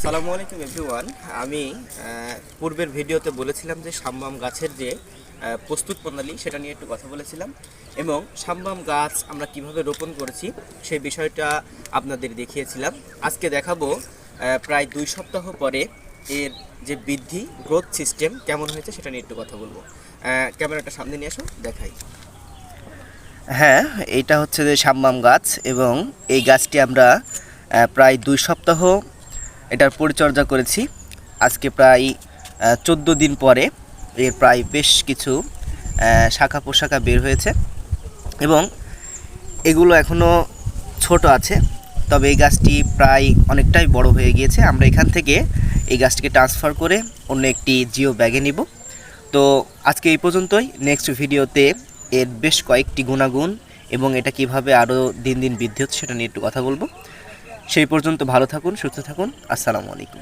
আসসালামু আলাইকুম এভরিওয়ান। আমি পূর্বের ভিডিওতে বলেছিলাম যে সাম্বাম গাছের যে প্রস্তুত প্রণালী সেটা নিয়ে একটু কথা বলেছিলাম এবং সাম্বাম গাছ আমরা কিভাবে রোপণ করেছি সেই বিষয়টা আপনাদের দেখিয়েছিলাম। আজকে দেখাবো প্রায় 2 সপ্তাহ পরে এর যে বৃদ্ধি গ্রোথ সিস্টেম কেমন হয়েছে সেটা নিয়ে একটু কথা বলবো। ক্যামেরাটা সামনে নিয়ে আসো, দেখাই। হ্যাঁ, এইটা হচ্ছে যে সাম্বাম গাছ এবং এই গাছটি আমরা প্রায় 2 সপ্তাহ এটার পরিচর্যা করেছি। আজকে প্রায় 14 দিন পরে এর প্রায় বেশ কিছু শাখা পোশাখা বের হয়েছে এবং এগুলো এখনও ছোট আছে, তবে এই গাছটি প্রায় অনেকটাই বড় হয়ে গিয়েছে। আমরা এখান থেকে এই গাছটিকে ট্রান্সফার করে অন্য একটি জিও ব্যাগে নিব। তো আজকে এই পর্যন্তই। নেক্সট ভিডিওতে এর বেশ কয়েকটি গুণাগুণ এবং এটা কিভাবে আরও দিন দিন বৃদ্ধি হচ্ছে সেটা নিয়ে একটু কথা বলবো। সেই পর্যন্ত ভালো থাকুন, সুস্থ থাকুন। আসসালামু আলাইকুম।